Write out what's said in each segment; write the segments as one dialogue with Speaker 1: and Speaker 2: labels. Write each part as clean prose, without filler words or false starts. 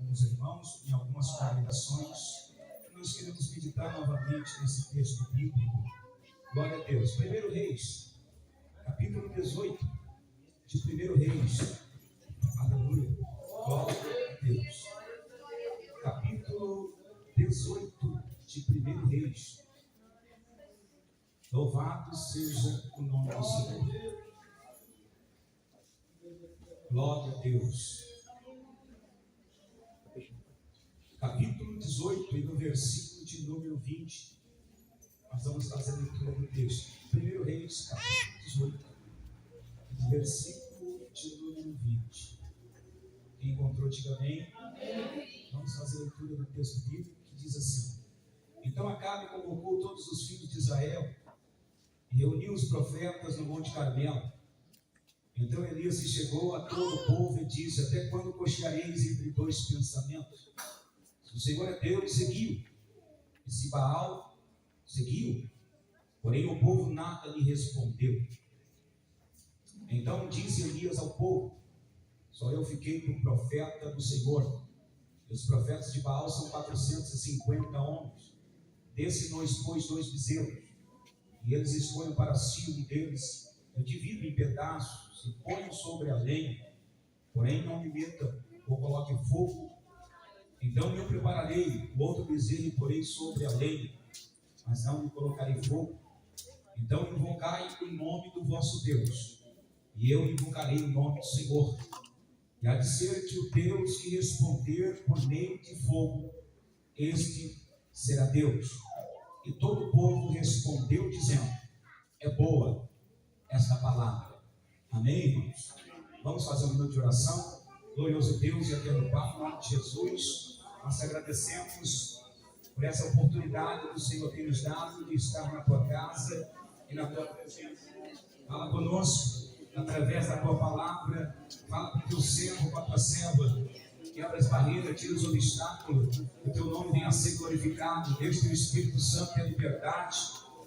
Speaker 1: alguns irmãos em algumas congregações. Nós queremos meditar novamente nesse texto bíblico. Glória a Deus. 1 Reis, capítulo 18 de 1 Reis. Aleluia. Glória a Deus. Capítulo 18 de 1 Reis. Louvado seja o nome do Senhor. Glória a Deus. Capítulo 18, e no versículo de número 20, nós vamos fazer a leitura do texto. 1 Reis, capítulo 18, versículo de número 20. Quem encontrou, diga amém. Amém. Vamos fazer a leitura do texto bíblico que diz assim: Então Acabe convocou todos os filhos de Israel e reuniu os profetas no Monte Carmelo. Então Elias se chegou a todo o povo e disse: Até quando cocheareis entre dois pensamentos? Se o Senhor é Deus, seguiu. E se Baal, seguiu. Porém o povo nada lhe respondeu. Então disse Elias ao povo: Só eu fiquei por profeta do Senhor. E os profetas de Baal são 450 homens. Desse-nos, pois, 2 bezerros. E eles escolhem para si um deles. Eu divido em pedaços e ponho sobre a lenha. Porém não me metam ou coloquem fogo. Então eu prepararei o outro bezerro e porei sobre a lenha, mas não lhe colocarei fogo. Então invocai o nome do vosso Deus, e eu invocarei o nome do Senhor. E há de ser que o Deus que responder por meio de fogo, este será Deus. E todo o povo respondeu dizendo: É boa esta palavra. Amém, irmãos? Vamos fazer um minuto de oração. Glorioso Deus e eterno Pai, em nome de Jesus, nós te agradecemos por essa oportunidade que o Senhor tem nos dado de estar na tua casa e na tua presença. Fala conosco através da tua palavra. Fala com o teu servo, com a tua serva. Quebra as barreiras, tira os obstáculos. Que o teu nome venha a ser glorificado. Deus, teu Espírito Santo e a liberdade.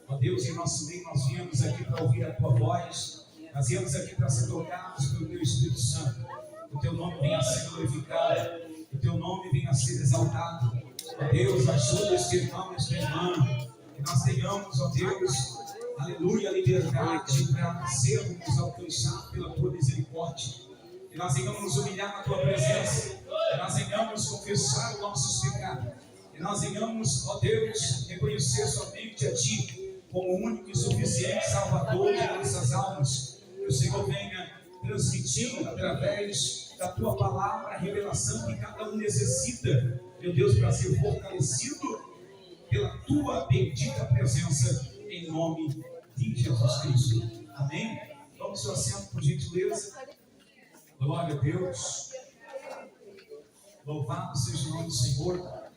Speaker 1: Ó Deus, em nosso meio nós viemos aqui para ouvir a tua voz. Nós viemos aqui para ser tocados pelo teu Espírito Santo. Que o teu nome venha a ser glorificado. Que o teu nome venha a ser exaltado. Ó Deus, ajuda este irmão, esta irmã. Que nós tenhamos, ó Deus, aleluia, liberdade para sermos alcançados pela tua misericórdia. Que nós venhamos nos humilhar na tua presença. Que nós venhamos confessar os nossos pecados. Que nós venhamos, ó Deus, reconhecer somente a ti como o único e suficiente Salvador de nossas almas. Que o Senhor venha transmitindo através da tua palavra a revelação que cada um necessita, meu Deus, para ser fortalecido pela tua bendita presença, em nome de Jesus Cristo. Amém? Vamos ao assento, por gentileza. Glória a Deus. Louvado seja o nome do Senhor,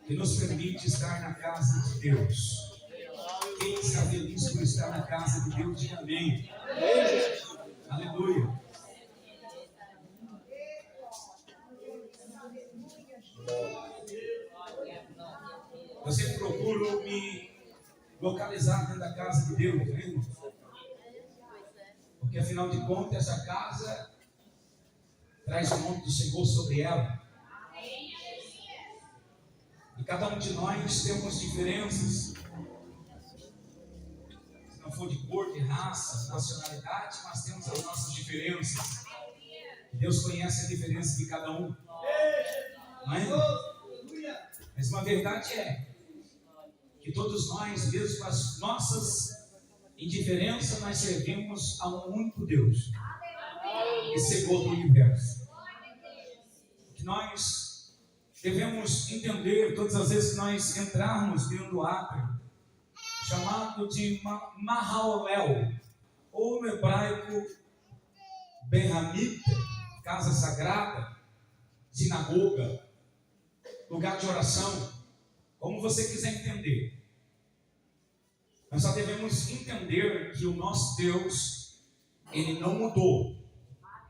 Speaker 1: que nos permite estar na casa de Deus. Quem está feliz por estar na casa de Deus, diga amém. Aleluia. Eu sempre procuro me localizar dentro da casa de Deus, né, irmão? Porque afinal de contas, essa casa traz o nome do Senhor sobre ela. E cada um de nós temos diferenças. Se não for de cor, de raça, nacionalidade, mas temos as nossas diferenças. E Deus conhece a diferença de cada um. Não é? Mas uma verdade é que todos nós, mesmo com as nossas indiferenças, nós servimos a um único Deus, que cegou do universo. Que nós devemos entender todas as vezes que nós entrarmos dentro do átrio, chamado de Mahaolel, ou no hebraico Berramita, casa sagrada, sinagoga, lugar de oração, como você quiser entender. Nós só devemos entender que o nosso Deus, Ele não mudou.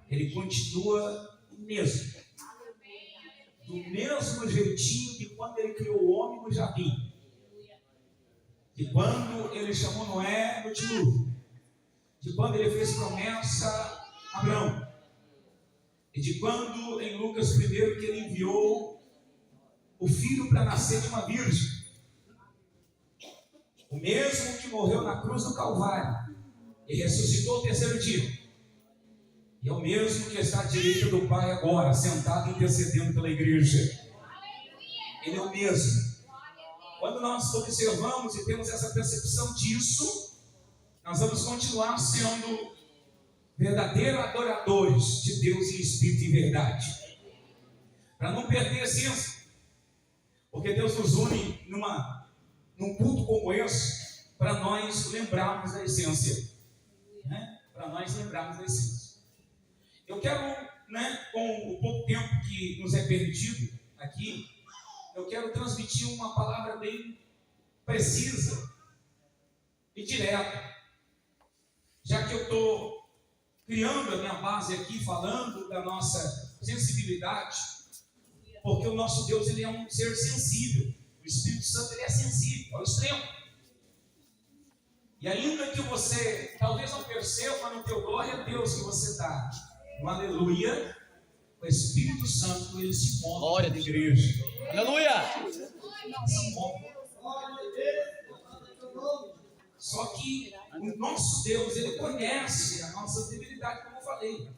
Speaker 1: Ele continua o mesmo. Do mesmo jeitinho de quando Ele criou o homem no jardim. De quando Ele chamou Noé no dilúvio. De quando Ele fez promessa a Abraão. e de quando em Lucas 1 que ele enviou o filho para nascer de uma virgem, o mesmo que morreu na cruz do Calvário e ressuscitou ao terceiro dia, e é o mesmo que está à direita do Pai agora, sentado intercedendo pela igreja. Ele é o mesmo. Quando nós observamos e temos essa percepção disso, nós vamos continuar sendo verdadeiros adoradores de Deus em espírito e verdade, para não perder a essência, porque Deus nos une num culto como esse, para nós lembrarmos da essência, né? Para nós lembrarmos da essência. Eu quero, com o pouco tempo que nos é permitido aqui, eu quero transmitir uma palavra bem precisa e direta, já que eu estou criando a minha base aqui, falando da nossa sensibilidade, porque o nosso Deus, ele é um ser sensível. O Espírito Santo, ele é sensível ao extremo. E ainda que você talvez não perceba no teu glória a Deus que você está no aleluia, o Espírito Santo, ele se move na igreja.
Speaker 2: Aleluia!
Speaker 1: Se move. Só que o nosso Deus, ele conhece a nossa debilidade, como eu falei.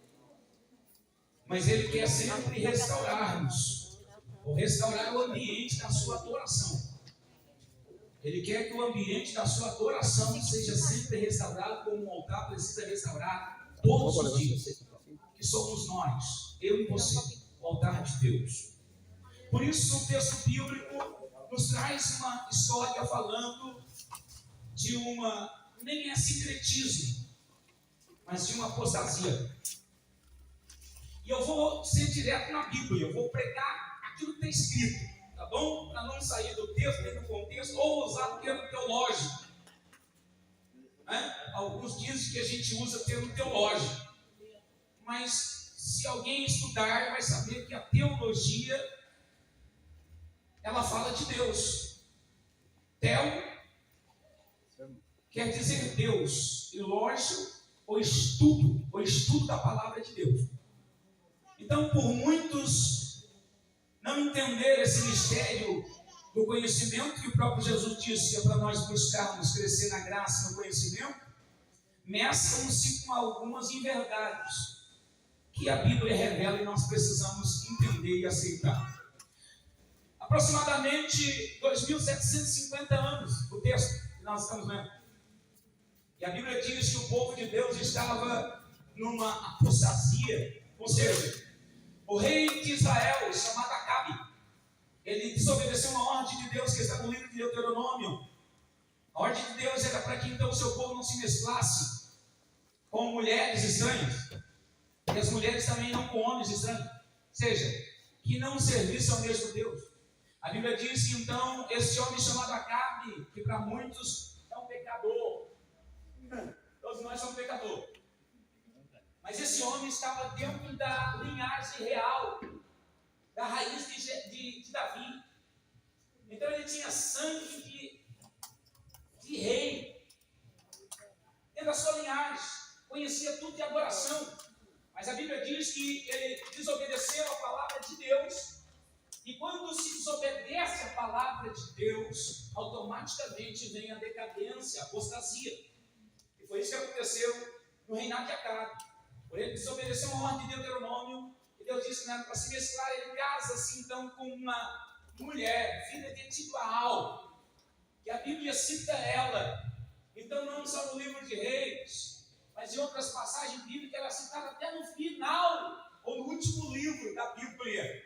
Speaker 1: Mas ele quer sempre restaurar-nos, ou restaurar o ambiente da sua adoração. Ele quer que o ambiente da sua adoração seja sempre restaurado, como um altar precisa restaurar todos os dias. Que somos nós, eu e você, o altar de Deus. Por isso o texto bíblico nos traz uma história falando de nem é sincretismo, mas de uma apostasia. E eu vou ser direto na Bíblia, eu vou pregar aquilo que está escrito, tá bom? Para não sair do texto, nem do contexto, ou usar o termo teológico. Alguns dizem que a gente usa o termo teológico, mas se alguém estudar, vai saber que a teologia, ela fala de Deus. Teo quer dizer Deus, e lógico, o estudo da palavra de Deus. Então, por muitos não entender esse mistério do conhecimento, que o próprio Jesus disse que é para nós buscarmos crescer na graça e no conhecimento, mesclam-se com algumas inverdades que a Bíblia revela e nós precisamos entender e aceitar. Aproximadamente 2.750 anos, o texto que nós estamos lendo. E a Bíblia diz que o povo de Deus estava numa apostasia, ou seja, o rei de Israel, chamado Acabe, ele desobedeceu uma ordem de Deus que está no livro de Deuteronômio. A ordem de Deus era para que então o seu povo não se mesclasse com mulheres estranhas, e as mulheres também não com homens estranhos, ou seja, que não servissem ao mesmo Deus. A Bíblia diz que então esse homem chamado Acabe, que para muitos é um pecador, todos nós somos pecadores, mas esse homem estava dentro da linhagem real, da raiz de Davi. Então ele tinha sangue de rei dentro da sua linhagem, conhecia tudo de adoração. Mas a Bíblia diz que ele desobedeceu a palavra de Deus, e quando se desobedece a palavra de Deus, automaticamente vem a decadência, a apostasia. E foi isso que aconteceu no reinado de Acabe. Por ele desobedeceu uma ordem de Deuteronômio, e Deus disse que para se mesclar, ele casa-se então com uma mulher, filha de Tibaal, que a Bíblia cita ela. Então não só no livro de Reis, mas em outras passagens bíblicas ela é citada até no final, ou no último livro da Bíblia,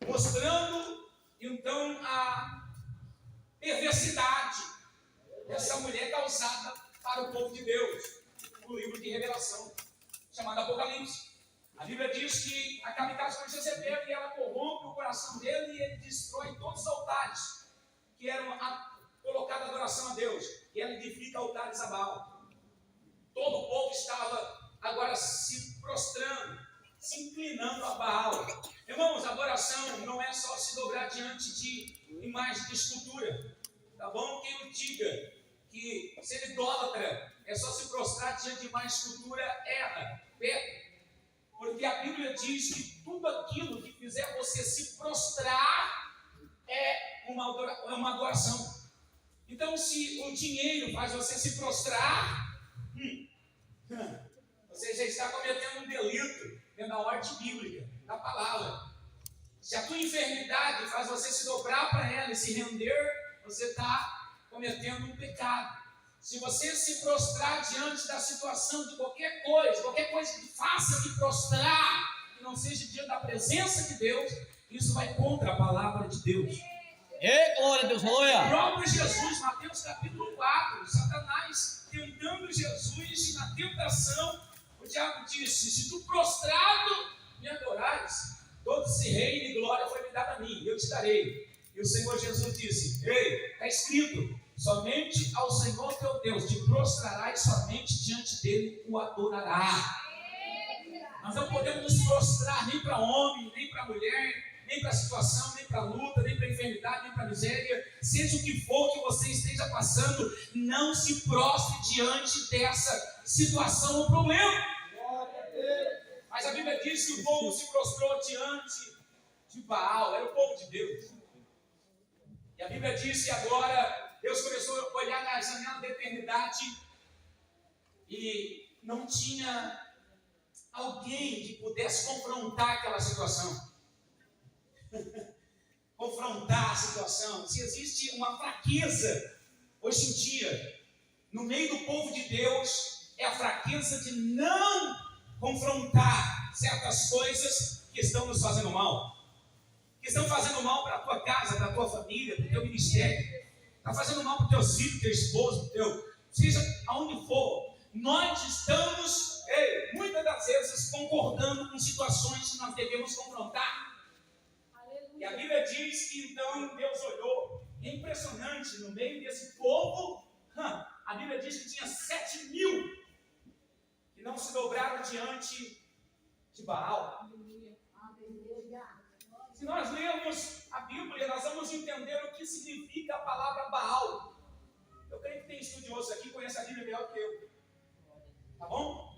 Speaker 1: mostrando então a perversidade dessa mulher causada para o povo de Deus, no livro de Revelação, chamado Apocalipse. A Bíblia diz que Acabe casa com Jezebel e ela corrompe o coração dele e ele destrói todos os altares que eram colocados adoração a Deus, e ela edifica altares a Baal. Todo o povo estava agora se prostrando, se inclinando a Baal. Irmãos, adoração não é só se dobrar diante de imagem de escultura, tá bom? Quem o diga que ser idólatra é só se prostrar diante de imagem de escultura, erra, peca. Porque diz que tudo aquilo que fizer você se prostrar é uma adoração. Então, se o dinheiro faz você se prostrar, você já está cometendo um delito dentro da ordem bíblica, da palavra. Se a tua enfermidade faz você se dobrar para ela e se render, você está cometendo um pecado. Se você se prostrar diante da situação de qualquer coisa que faça te prostrar, que não seja diante da presença de Deus, isso vai contra a palavra de Deus.
Speaker 2: Glória a Deus, aleluia.
Speaker 1: O próprio Jesus, Mateus capítulo 4, Satanás tentando Jesus, e na tentação o diabo disse: se tu prostrado me adorares, todo esse reino e glória foi me dado a mim, eu te darei. E o Senhor Jesus disse: ei, está escrito, somente ao Senhor teu Deus te prostrarás, somente diante dele o adorará. Nós não podemos nos prostrar nem para homem, nem para mulher, nem para a situação, nem para a luta, nem para a enfermidade, nem para a miséria, seja o que for que você esteja passando, não se prostre diante dessa situação ou problema. Mas a Bíblia diz que o povo se prostrou diante de Baal, era o povo de Deus. E a Bíblia diz que agora Deus começou a olhar na janela da eternidade e não tinha alguém que pudesse confrontar aquela situação. Confrontar a situação. Se existe uma fraqueza hoje em dia no meio do povo de Deus, é a fraqueza de não confrontar certas coisas que estão nos fazendo mal, que estão fazendo mal para a tua casa, para a tua família, para o teu ministério, está fazendo mal para os teus filhos, teu esposo, seja aonde for. Nós estamos, muitas das vezes, concordando com situações que nós devemos confrontar. E a Bíblia diz que então Deus olhou. É impressionante, no meio desse povo, a Bíblia diz que tinha 7.000 que não se dobraram diante de Baal. Se nós lermos a Bíblia, nós vamos entender o que significa a palavra Baal. Eu creio que tem estudiosos aqui que conhecem a Bíblia melhor que eu. Tá bom?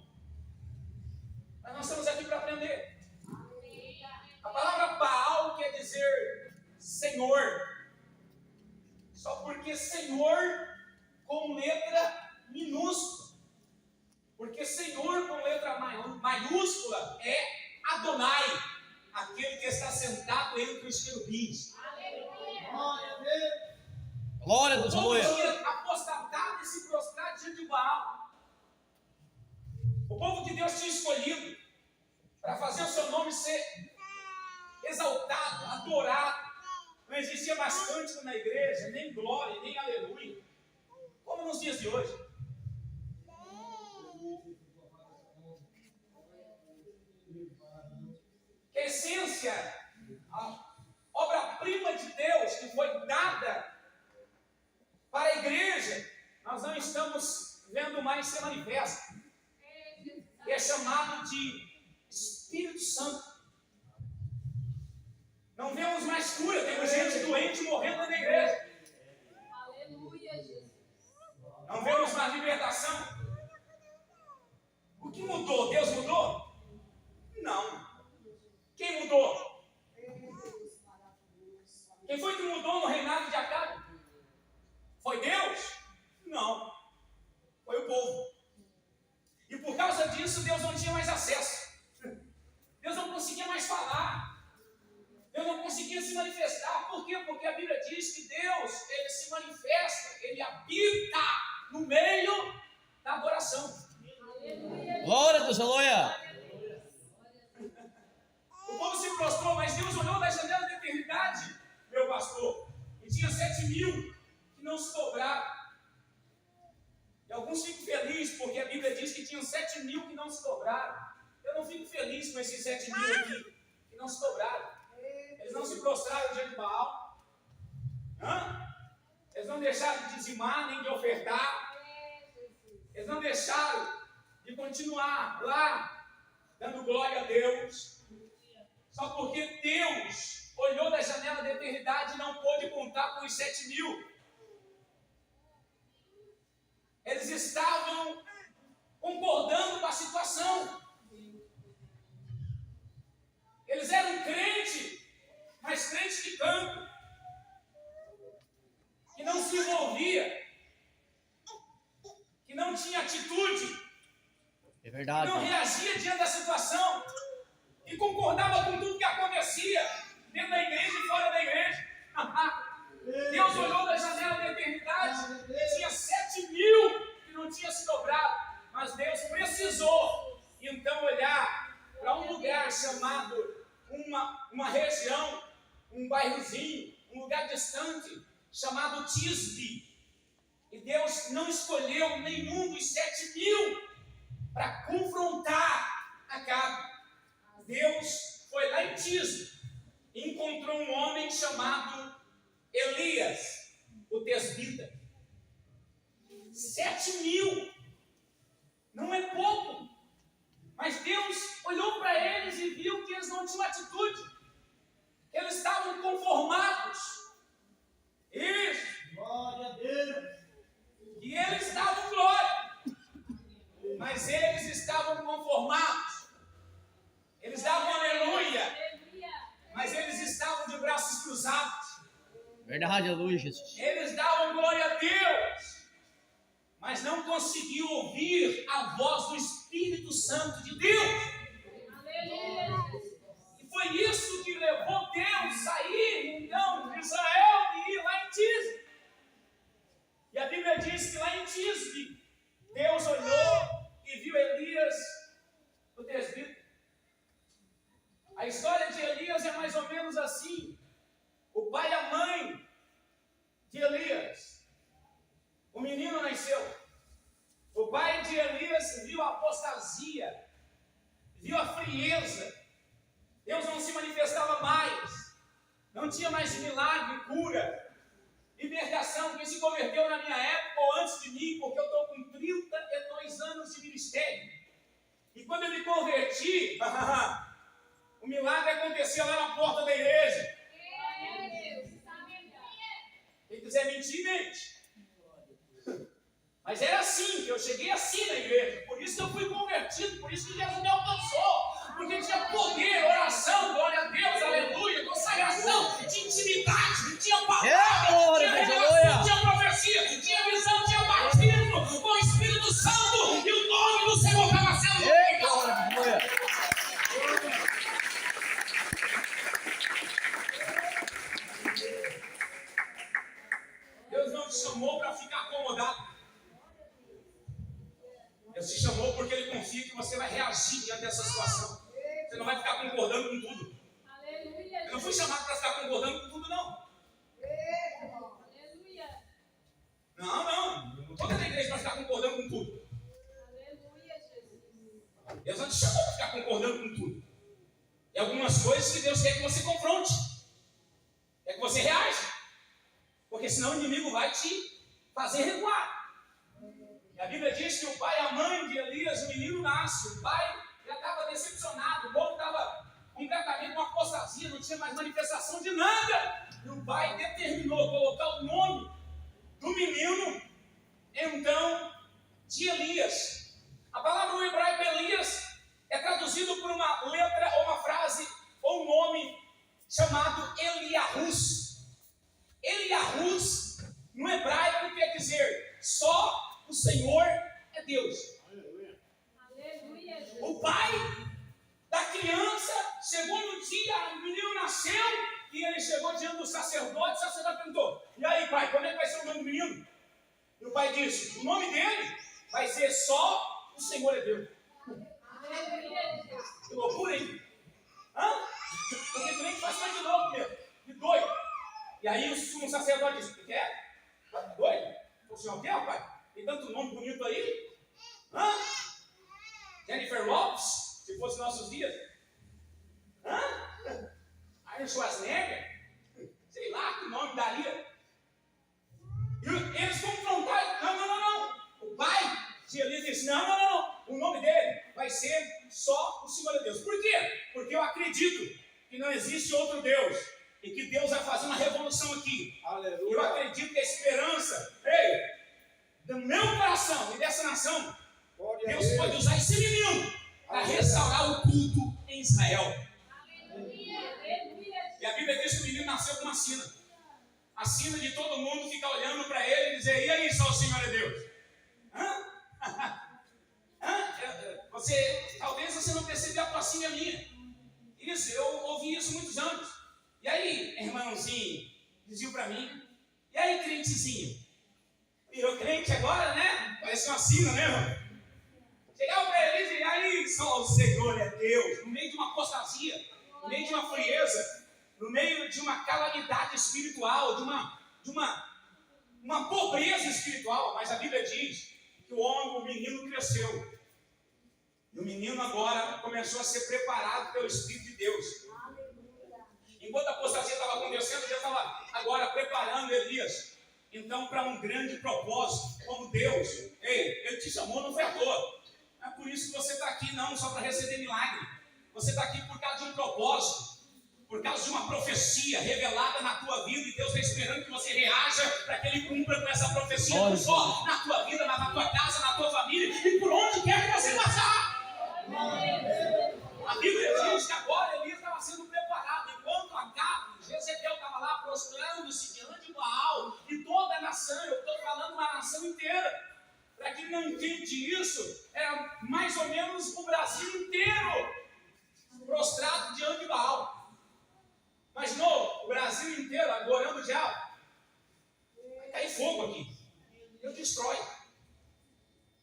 Speaker 1: Mas nós estamos aqui para aprender. A palavra Baal quer dizer Senhor. Só porque Senhor com letra minúscula. Porque Senhor com letra maiúscula é Adonai, aquele que está sentado entre os querubins.
Speaker 2: Glória a Deus, aleluia.
Speaker 1: O povo tinha apostatado e se prostrado diante de Baal. O povo que Deus tinha escolhido para fazer o seu nome ser exaltado, adorado. Não existia mais cântico na igreja, nem glória, nem aleluia, como nos dias de hoje. Que a essência, a obra-prima de Deus que foi dada para a igreja, nós não estamos vendo mais ser manifesta. Que é chamado de Espírito Santo. Não vemos mais cura, temos gente doente morrendo na igreja.
Speaker 3: Aleluia, Jesus.
Speaker 1: Não vemos mais libertação. O que mudou? Deus mudou? Não. Quem mudou? Quem foi que mudou no reinado de Acabe? Foi Deus? Não. Foi o povo. E por causa disso, Deus não tinha mais acesso. Deus não conseguia mais falar. Deus não conseguia se manifestar. Por quê? Porque a Bíblia diz que Deus, Ele se manifesta, Ele habita no meio da adoração.
Speaker 2: Glória a Deus, aleluia.
Speaker 1: O povo se prostrou, mas Deus olhou da janela da eternidade, meu pastor, e tinha 7.000 que não se dobraram. E alguns ficam felizes porque a Bíblia diz que tinham 7.000 que não se dobraram. Eu não fico feliz com esses 7.000 aqui que não se dobraram. Eles não se prostraram diante de Baal. Eles não deixaram de dizimar nem de ofertar. Eles não deixaram de continuar lá, dando glória a Deus. Só porque Deus olhou da janela da eternidade e não pôde contar com os 7.000. Eles estavam concordando com a situação. tinha atitude,
Speaker 2: É verdade.
Speaker 1: não reagia diante da situação, e concordava com tudo que acontecia dentro da igreja e fora da igreja. Deus olhou da janela da eternidade e tinha 7.000 que não tinha se dobrado, mas Deus precisou então olhar para um lugar chamado uma região, um bairrozinho, um lugar distante chamado Tisbe, e Deus não escolheu nenhum dos 7.000 para confrontar Acabe. Deus foi lá em Tisbe e encontrou um homem chamado Elias, o tesbita. 7.000 não é pouco, mas Deus olhou para eles e viu que eles não tinham atitude, que eles estavam conformados. Isso.
Speaker 4: Glória a Deus.
Speaker 1: E eles davam glória, mas eles estavam conformados. Eles davam aleluia, mas eles estavam de braços cruzados.
Speaker 2: Verdade, aleluia, Jesus.
Speaker 1: Eles davam glória a Deus, mas não conseguiam ouvir a voz do Espírito Santo de Deus. E foi isso que levou Deus a sair então de Israel e ir lá em Tisbe. E a Bíblia diz que lá em Tisbe, Deus olhou e viu Elias, o tesbita. A história de Elias é mais ou menos assim. O pai e a mãe de Elias, o menino nasceu. O pai de Elias viu a apostasia, viu a frieza. Deus não se manifestava mais, não tinha mais milagre, cura, libertação. Quem se converteu na minha época ou antes de mim, porque eu estou com 32 anos de ministério, e quando eu me converti, o milagre acontecia lá na porta da igreja. Quem quiser mentir, mente. Mas era assim, que eu cheguei assim na igreja. Por isso que eu fui convertido, por isso que Jesus me alcançou. Porque tinha poder, oração, glória a Deus, aleluia, consagração, tinha intimidade, tinha palavra, tinha revelação, tinha profecia, tinha visão, tinha batismo com o Espírito Santo, e o nome do Senhor estava sendo glorificado. Deus não te chamou para ficar acomodado. Deus te chamou porque Ele confia que você vai reagir diante dessa situação. Você não vai ficar concordando com tudo. Eu não fui chamado para ficar concordando com tudo, não. Não estou dentro da igreja para ficar concordando com tudo. Deus não te chamou para ficar concordando com tudo. E algumas coisas que Deus quer que você confronte, quer que você reaja, porque senão o inimigo vai te fazer recuar. E a Bíblia diz que o pai e a mãe de Elias, o menino nasce. O pai já estava decepcionado, o povo estava completamente com apostasia, não tinha mais manifestação de nada. E o pai determinou colocar o nome do menino, então, de Elias. A palavra no hebraico Elias é traduzido por uma letra ou uma frase ou um nome chamado Eliahus. Eliahus, no hebraico, quer dizer só o Senhor é Deus. O pai da criança chegou no dia, o menino nasceu, e ele chegou diante do sacerdote. O sacerdote perguntou: e aí, pai, como é que vai ser o nome do menino? E o pai disse: o nome dele vai ser só o Senhor é Deus. Que loucura, hein? Porque tu nem faz mais de novo mesmo. Que doido. E aí o sumo sacerdote disse: o que é? Tá doido? O senhor quer, pai? Tem tanto nome bonito aí. Jennifer Lopes, se fosse nossos dias. Arnold Schwarzenegger. Sei lá que nome daria. E eles confrontaram. Não. O pai de Elias disse: não. O nome dele vai ser só o Senhor é Deus. Por quê? Porque eu acredito que não existe outro Deus. E que Deus vai fazer uma revolução aqui. Aleluia. Eu acredito que a esperança, do meu coração e dessa nação, Deus pode usar esse menino para restaurar o culto em Israel. E a Bíblia diz que o menino nasceu com uma sina. A sina de todo mundo fica olhando para ele e dizer: e aí, só o Senhor é Deus? Talvez você não percebeu a tocinha minha. Isso, eu ouvi isso muitos anos. E aí, irmãozinho, dizia pra mim, e aí, crentezinho? Virou crente agora, né? Parece uma sina, né, irmão? Chegava pra ele e dizia, e aí, só o Senhor é Deus, no meio de uma apostasia, no meio de uma frieza, no meio de uma calamidade espiritual, de uma pobreza espiritual. Mas a Bíblia diz que o menino cresceu. E o menino agora começou a ser preparado pelo Espírito de Deus. Enquanto a apostasia estava acontecendo, Deus estava agora preparando Elias. Então, para um grande propósito, como Deus, Ele te chamou, não foi à toa. Não é por isso que você está aqui, não, só para receber milagre. Você está aqui por causa de um propósito, por causa de uma profecia revelada na tua vida, e Deus está esperando que você reaja para que Ele cumpra com essa profecia, não só na tua vida, mas na tua casa, na tua família e por onde quer que você passar. A Bíblia diz que agora Elias estava sendo preparado, enquanto Acabe, Jezebel estava lá prostrando-se diante de Baal, e toda a nação, eu estou falando uma nação inteira. Para quem não entende isso, era mais ou menos o Brasil inteiro prostrado diante de Baal. Mas não, o Brasil inteiro adorando o diabo. Vai cair fogo aqui. Deus destrói.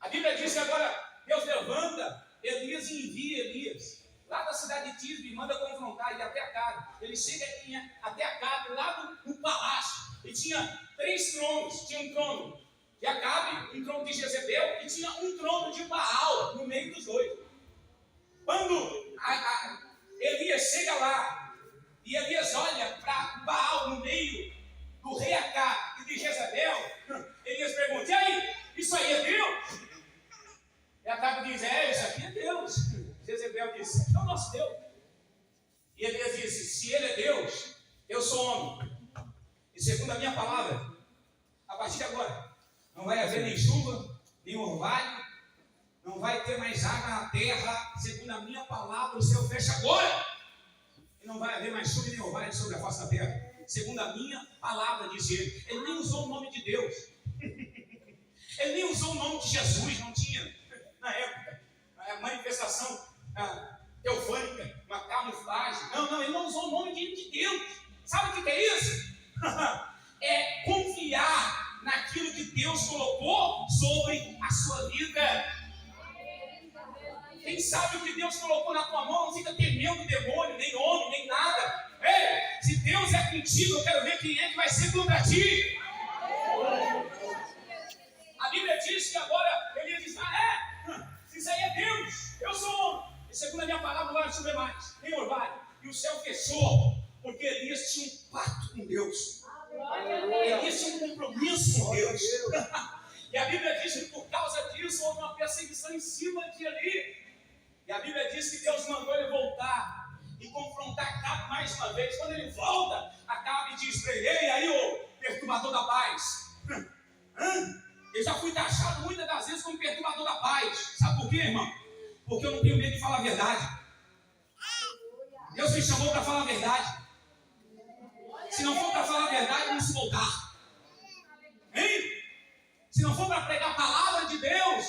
Speaker 1: A Bíblia diz que agora Deus levanta Elias e envia Elias lá da cidade de Tisbe e manda confrontar, e até Acabe. Ele chega até Acabe, lá no palácio, e tinha 3 tronos. Tinha um trono de Acabe, um trono de Jezebel, e tinha um trono de Baal no meio dos dois. Quando Elias chega lá, e Elias olha para Baal no meio do rei Acabe e de Jezebel, Elias pergunta, e aí, isso aí é Deus? E Acabe diz, isso aqui é Deus. Jezebel disse, isso aqui é o nosso Deus. E Elias disse, se ele é Deus, eu sou homem. E segundo a minha palavra, a partir de agora, não vai haver nem chuva, nem orvalho, não vai ter mais água na terra. Segundo a minha palavra, o céu fecha agora. E não vai haver mais chuva nem orvalho sobre a face da terra. Segundo a minha palavra, diz ele. Ele nem usou o nome de Deus. Ele nem usou o nome de Jesus, não tinha. Na época, a manifestação teofânica, uma camuflagem. Não, ele não usou o nome de Deus. Sabe o que é isso? É confiar naquilo que Deus colocou sobre a sua vida. Quem sabe o que Deus colocou na tua mão, não fica temendo demônio, nem homem, nem nada. Se Deus é contigo, eu quero ver quem é que vai ser contra ti. A Bíblia diz que agora ele diz, se isso aí é Deus, eu sou homem. E segundo a minha palavra, não vai chover mais, nem orvalho. E o céu fechou, porque Elias tinha um pacto com Deus. Elias tinha um compromisso com Deus. E a Bíblia diz que por causa disso houve uma perseguição em cima de Elias. E a Bíblia diz que Deus mandou ele voltar e confrontar Acabe mais uma vez. Quando ele volta, Acabe diz para ele, ei, aí, ô perturbador da paz. Eu já fui taxado muitas das vezes como perturbador da paz. Sabe por quê, irmão? Porque eu não tenho medo de falar a verdade. Deus me chamou para falar a verdade. Se não for para falar a verdade, não se voltar. Hein? Se não for para pregar a palavra de Deus,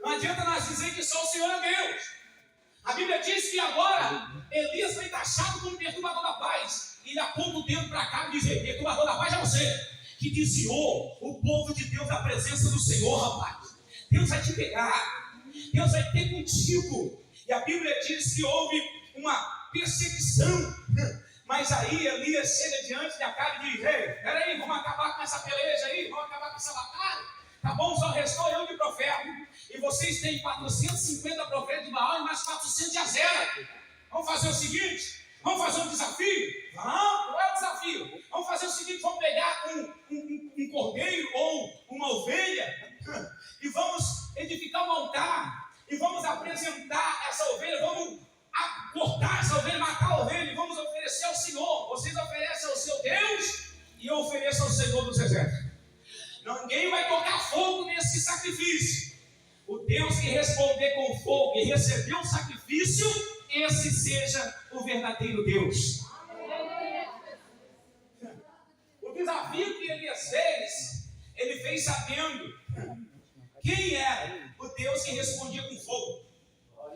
Speaker 1: não adianta nós dizer que só o Senhor é Deus. A Bíblia diz que agora Elias foi taxado como perturbador da paz. E ele aponta o dedo para cá e diz, perturbador da paz é você, que desviou o povo de Deus da presença do Senhor, rapaz. Deus vai te pegar. Deus vai ter contigo. E a Bíblia diz que houve uma perseguição. Mas aí Elias chega diante de Acabe e diz, peraí, vamos acabar com essa peleja aí, vamos acabar com essa batalha. Tá bom, só restou eu de profeta. E vocês têm 450 profetas de Baal e mais 400 de Azera. Vamos fazer o seguinte, vamos fazer um desafio? Não, qual é o desafio? Vamos fazer o seguinte, vamos pegar um cordeiro ou uma ovelha e vamos edificar um altar e vamos apresentar essa ovelha, vamos cortar essa ovelha, matar a ovelha e vamos oferecer ao Senhor. Vocês oferecem ao seu Deus e eu ofereço ao Senhor dos Exércitos. Ninguém vai tocar fogo nesse sacrifício. O Deus que responder com fogo e receber o sacrifício, esse seja o verdadeiro Deus. O desafio que Elias fez, ele fez sabendo quem era o o Deus que respondia com fogo.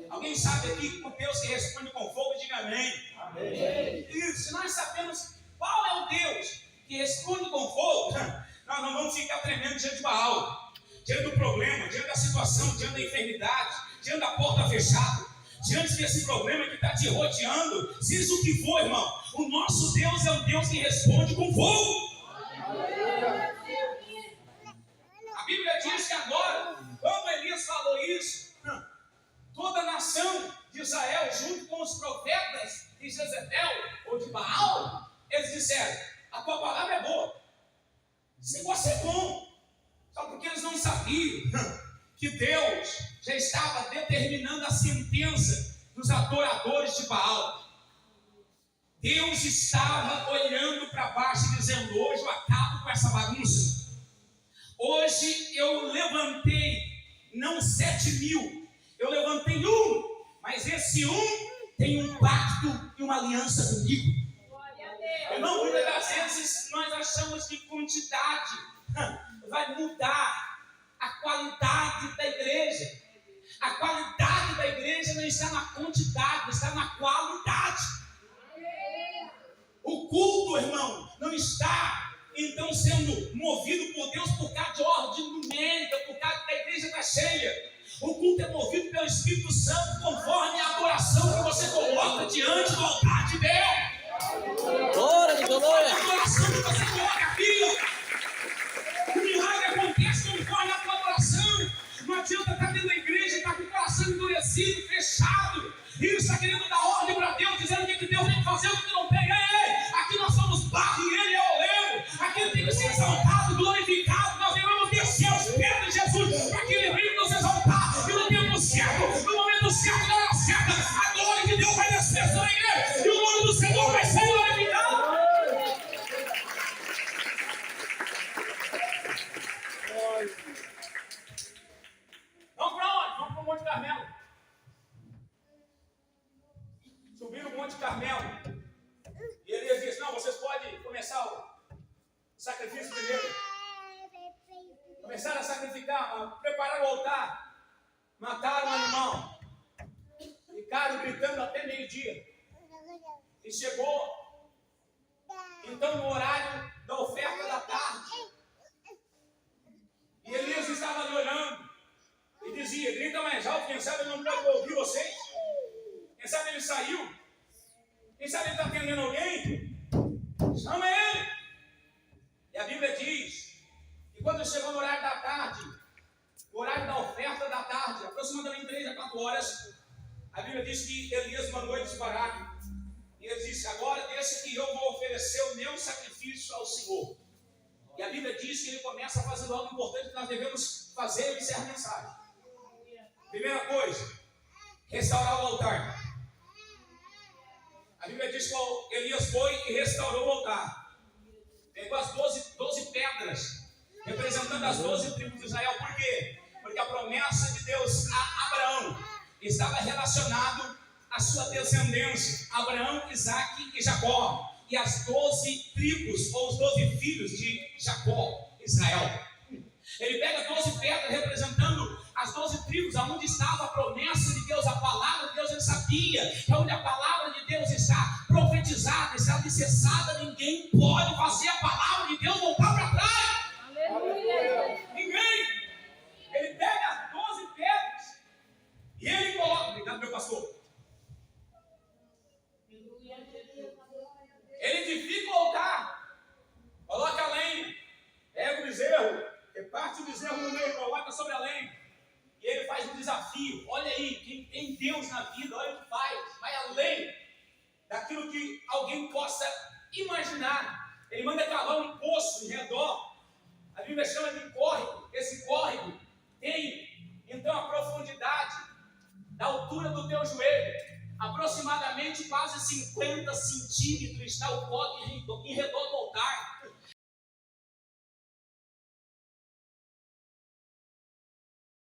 Speaker 1: Alguém sabe aqui o Deus que responde com fogo? Diga amém. Amém. E se nós sabemos qual é o Deus que responde com fogo, nós não vamos ficar tremendo diante de Baal, diante do problema, diante da situação, diante da enfermidade, diante da porta fechada, diante desse problema que está te rodeando, seja o que for, irmão. O nosso Deus é um Deus que responde com fogo. A Bíblia diz que agora, quando Elias falou isso, toda a nação de Israel, junto com os profetas de Jezebel ou de Baal, eles disseram: a tua palavra é boa, esse negócio é bom. Só porque eles não sabiam que Deus já estava determinando a sentença dos adoradores de Baal. Deus estava olhando para baixo e dizendo: hoje eu acabo com essa bagunça. Hoje eu levantei não 7.000, eu levantei um, mas esse um tem um pacto e uma aliança comigo. Irmão, muitas das vezes nós achamos que quantidade vai mudar a qualidade da igreja. A qualidade da igreja não está na quantidade, está na qualidade. O culto, irmão, não está então sendo movido por Deus por causa de ordem numérica, por causa que a igreja está cheia. O culto é movido pelo Espírito Santo conforme a adoração que você coloca diante do altar de Deus.
Speaker 2: Glória de glória.
Speaker 1: A adoração que você coloca aqui, o milagre acontece conforme a tua adoração. Não adianta estar dentro da igreja e estar com o coração endurecido, fechado. Isso está querendo dar ordem para Deus, dizendo o que Deus tem que fazer, o que não tem. Ei, aqui nós somos barro e Ele é o oleiro. Aqui Ele tem que ser exaltado, glorificado. Nós devemos descer aos pés de Jesus para que Ele venha nos exaltar. E no tempo certo, no momento certo, na hora certa, a glória de Deus vai descer sobre a igreja e o nome do Senhor vai ser glorificado. Vamos para onde? Vamos para o Monte Carmelo. Subiram o Monte Carmelo. E Elias disse: não, vocês podem começar o sacrifício primeiro. Começaram a sacrificar, a preparar o altar. Mataram o animal. Ficaram gritando até meio-dia. E chegou, então, no horário da oferta da tarde. E Elias estava ali olhando. E dizia: grita mais alto, quem sabe ele não pode ouvir vocês. Quem sabe ele saiu. Quem sabe ele está atendendo alguém. Chama ele. E a Bíblia diz que quando chegou no horário da tarde, o horário da oferta da tarde, aproximadamente 3 a 4 horas, a Bíblia diz que Elias mandou eles parar. E ele disse: agora deixa que eu vou oferecer o meu sacrifício ao Senhor. E a Bíblia diz que ele começa fazendo algo importante que nós devemos fazer e encerrar a mensagem. Primeira coisa, restaurar o altar. A Bíblia diz que Elias foi e restaurou o altar. Pegou as 12 pedras, representando as 12 tribos de Israel. Por quê? Porque a promessa de Deus a Abraão estava relacionado à sua descendência, Abraão, Isaque e Jacó. E as 12 tribos, ou os 12 filhos de Jacó, Israel. Ele pega 12 pedras representando as 12 tribos, aonde estava a promessa de Deus, a palavra de Deus. Ele sabia que onde a palavra de Deus está profetizada, está alicerçada, ninguém pode fazer a palavra de Deus voltar para trás. Aleluia. Ninguém. Ele pega as 12 pedras e ele coloca. Obrigado, meu pastor. Ele edifica o altar, coloca a lenha, pega o bezerro, reparte o bezerro no meio, coloca sobre a lenha. E ele faz um desafio. Olha aí, quem tem Deus na vida, olha o que faz. Vai além daquilo que alguém possa imaginar. Ele manda cavar um poço em redor. A Bíblia chama de córrego. Esse córrego tem, então, a profundidade da altura do teu joelho. Aproximadamente quase 50 centímetros está o córrego em redor do altar.